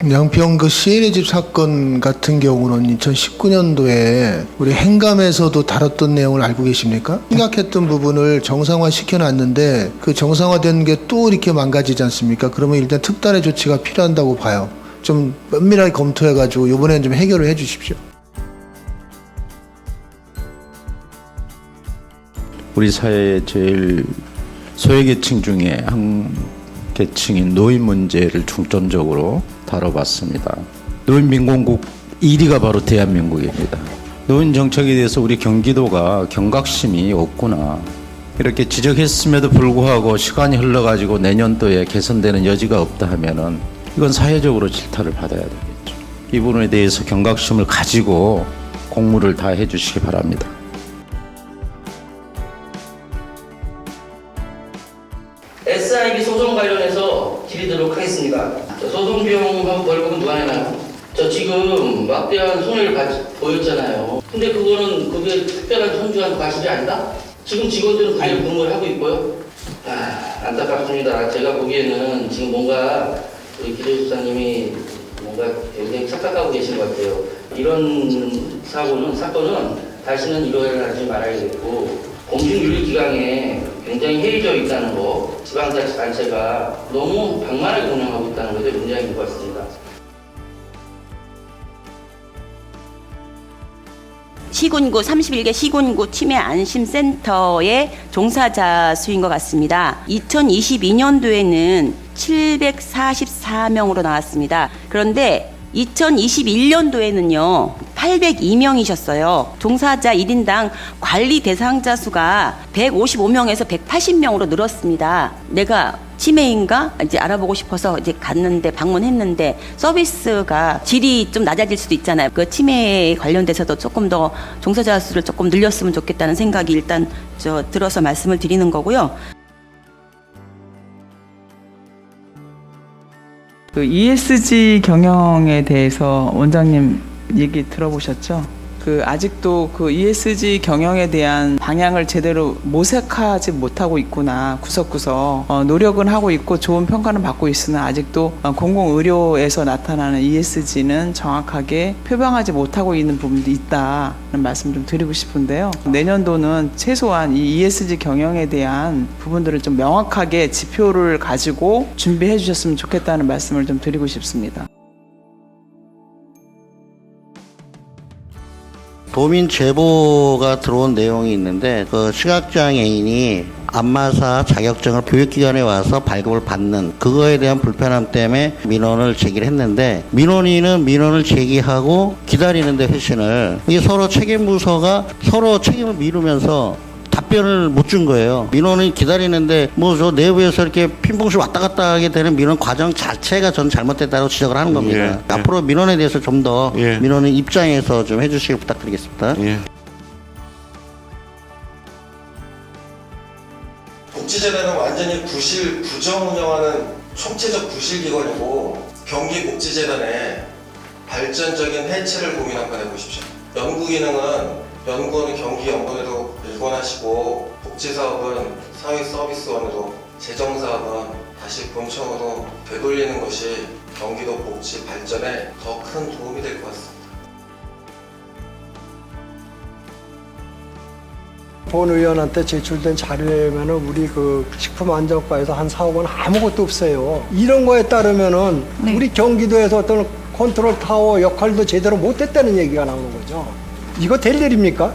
양평 그 시인의 집 사건 같은 경우는 2019년도에 우리 행감에서도 다뤘던 내용을 알고 계십니까? 심각했던 부분을 정상화 시켜놨는데 그 정상화된 게 또 이렇게 망가지지 않습니까? 그러면 일단 특단의 조치가 필요한다고 봐요. 좀 면밀하게 검토해가지고 이번에는 좀 해결을 해 주십시오. 우리 사회의 제일 소외계층 중에 한 계층인 노인 문제를 중점적으로 다뤄봤습니다. 노인민공국 1위가 바로 대한민국입니다. 노인 정책에 대해서 우리 경기도가 경각심이 없구나 이렇게 지적했음에도 불구하고 시간이 흘러가지고 내년도에 개선되는 여지가 없다 하면은 이건 사회적으로 질타를 받아야 되겠죠. 이 부분에 대해서 경각심을 가지고 공무를 다 해주시기 바랍니다. SIB 소송 관련해서 드리도록 하겠습니다. 소송 비용하고 벌금은 누가 내나요? 저 지금 막대한 손해를 보였잖아요. 근데 그게 특별한 손주한 과실이 아니다? 지금 직원들은 그대로 근무를 하고 있고요. 안타깝습니다. 제가 보기에는 지금 뭔가 우리 기재수사님이 뭔가 굉장히 착각하고 계신 것 같아요. 이런 사건은 다시는 일어나지 말아야겠고, 공중윤리기강에 굉장히 해이져 있다는 거, 지방자치단체가 너무 방만하게 운영하고 있다는 것에 문제인 것 같습니다. 시군구 31개 시군구 치매 안심센터의 종사자 수인 것 같습니다. 2022년도에는 744명으로 나왔습니다. 그런데 2021년도에는요 802명이셨어요. 종사자 1인당 관리 대상자 수가 155명에서 180명으로 늘었습니다. 내가 치매인가 이제 알아보고 싶어서 이제 갔는데 방문했는데 서비스가 질이 좀 낮아질 수도 있잖아요. 그 치매에 관련돼서도 조금 더 종사자 수를 조금 늘렸으면 좋겠다는 생각이 일단 들어서 말씀을 드리는 거고요. 그 ESG 경영에 대해서 원장님 얘기 들어보셨죠? 그 아직도 그 ESG 경영에 대한 방향을 제대로 모색하지 못하고 있구나. 구석구석 노력은 하고 있고 좋은 평가는 받고 있으나 아직도 공공의료에서 나타나는 ESG는 정확하게 표방하지 못하고 있는 부분도 있다는 말씀 좀 드리고 싶은데요. 내년도는 최소한 이 ESG 경영에 대한 부분들을 좀 명확하게 지표를 가지고 준비해 주셨으면 좋겠다는 말씀을 좀 드리고 싶습니다. 도민 제보가 들어온 내용이 있는데 그 시각장애인이 안마사 자격증을 교육기관에 와서 발급을 받는 그거에 대한 불편함 때문에 민원을 제기를 했는데 민원인은 민원을 제기하고 기다리는데 회신을 이게 서로 책임부서가 서로 책임을 미루면서 답변을 못 준 거예요. 민원이 기다리는데 뭐 저 내부에서 이렇게 핑퐁씩 왔다 갔다 하게 되는 민원 과정 자체가 전 잘못됐다고 지적을 하는 겁니다. 앞으로 민원에 대해서 좀 더 민원인 입장에서 좀 해주시길 부탁드리겠습니다. 복지재단은 완전히 부정 운영하는 총체적 부실기관이고 경기복지재단의 발전적인 해체를 고민한번 해보십시오. 연구기능은 연구원은 경기연구원으로 일관하시고 복지사업은 사회서비스원으로 재정사업은 다시 본청으로 되돌리는 것이 경기도 복지 발전에 더 큰 도움이 될 것 같습니다. 본 의원한테 제출된 자료에는 우리 그 식품안전과에서 한 사업은 아무것도 없어요. 이런 거에 따르면은 우리 경기도에서 어떤 컨트롤 타워 역할도 제대로 못했다는 얘기가 나오는 거죠. 이거 될 일입니까?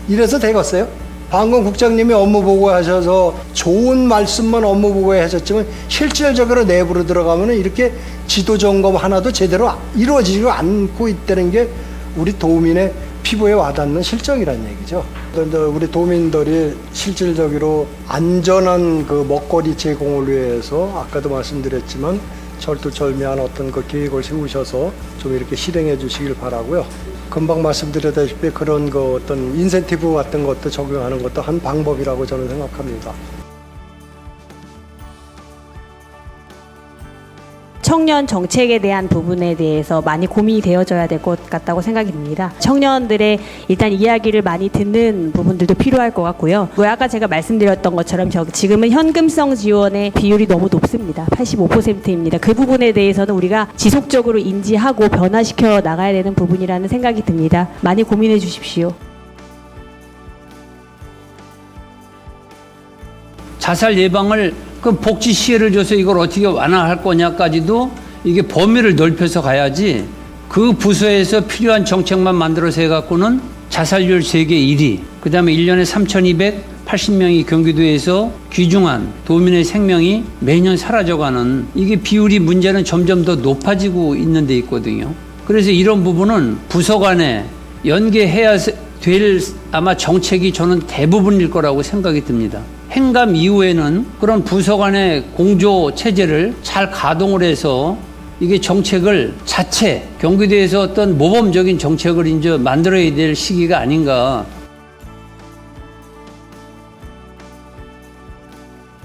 이래서 되겠어요? 방금 국장님이 업무 보고하셔서 좋은 말씀만 업무 보고에 하셨지만 실질적으로 내부로 들어가면 이렇게 지도 점검 하나도 제대로 이루어지지 않고 있다는 게 우리 도민의 피부에 와닿는 실정이라는 얘기죠. 우리 도민들이 실질적으로 안전한 그 먹거리 제공을 위해서 아까도 말씀드렸지만 절두절미한 어떤 그 계획을 세우셔서 좀 이렇게 실행해 주시길 바라고요. 금방 말씀드렸다시피 그런 그 어떤 인센티브 같은 것도 적용하는 것도 한 방법이라고 저는 생각합니다. 청년 정책에 대한 부분에 대해서 많이 고민이 되어져야 될 것 같다고 생각이 듭니다. 청년들의 일단 이야기를 많이 듣는 부분들도 필요할 것 같고요. 아까 제가 말씀드렸던 것처럼 지금은 현금성 지원의 비율이 너무 높습니다. 85%입니다. 그 부분에 대해서는 우리가 지속적으로 인지하고 변화시켜 나가야 되는 부분이라는 생각이 듭니다. 많이 고민해 주십시오. 자살 예방을 그 복지 시혜를 줘서 이걸 어떻게 완화할 거냐까지도 이게 범위를 넓혀서 가야지 그 부서에서 필요한 정책만 만들어서 해갖고는 자살률 세계 1위, 그 다음에 1년에 3,280명이 경기도에서 귀중한 도민의 생명이 매년 사라져가는 이게 비율이 문제는 점점 더 높아지고 있는 데 있거든요. 그래서 이런 부분은 부서 간에 연계해야 될 아마 정책이 저는 대부분일 거라고 생각이 듭니다. 행감 이후에는 그런 부서 간의 공조 체제를 잘 가동을 해서 이게 정책을 자체 경기도에서 어떤 모범적인 정책을 이제 만들어야 될 시기가 아닌가.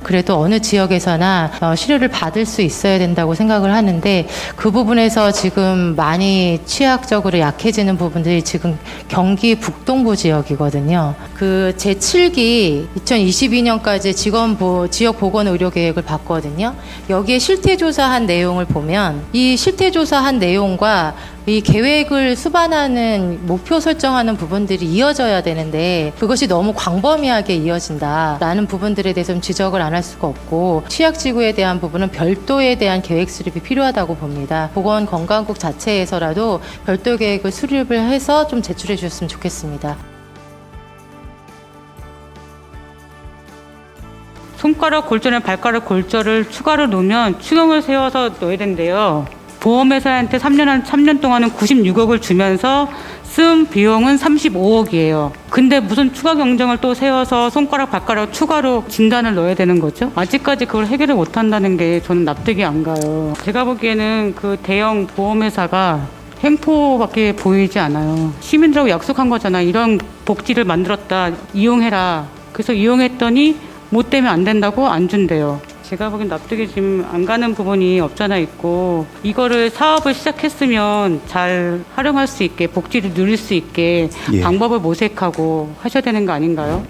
그래도 어느 지역에서나 실효를 받을 수 있어야 된다고 생각을 하는데 그 부분에서 지금 많이 취약적으로 약해지는 부분들이 지금 경기 북동부 지역이거든요. 그 제7기 2022년까지 지역 보건의료계획을 봤거든요. 여기에 실태조사한 내용을 보면 이 실태조사한 내용과 이 계획을 수반하는 목표 설정하는 부분들이 이어져야 되는데 그것이 너무 광범위하게 이어진다라는 부분들에 대해서는 지적을 안 할 수가 없고 취약지구에 대한 부분은 별도에 대한 계획 수립이 필요하다고 봅니다. 보건건강국 자체에서라도 별도 계획을 수립을 해서 좀 제출해 주셨으면 좋겠습니다. 손가락 골절에 발가락 골절을 추가로 놓으면 추경을 세워서 넣어야 된대요. 보험회사한테 3년 동안은 96억을 주면서 쓴 비용은 35억이에요. 근데 무슨 추가 경정을 또 세워서 손가락, 발가락 추가로 진단을 넣어야 되는 거죠? 아직까지 그걸 해결을 못 한다는 게 저는 납득이 안 가요. 제가 보기에는 그 대형 보험회사가 횡포밖에 보이지 않아요. 시민들하고 약속한 거잖아. 이런 복지를 만들었다. 이용해라. 그래서 이용했더니 못 되면 안 된다고 안 준대요. 제가 보기엔 납득이 지금 안 가는 부분이 없잖아 있고 이거를 사업을 시작했으면 잘 활용할 수 있게 복지를 누릴 수 있게 방법을 모색하고 하셔야 되는 거 아닌가요?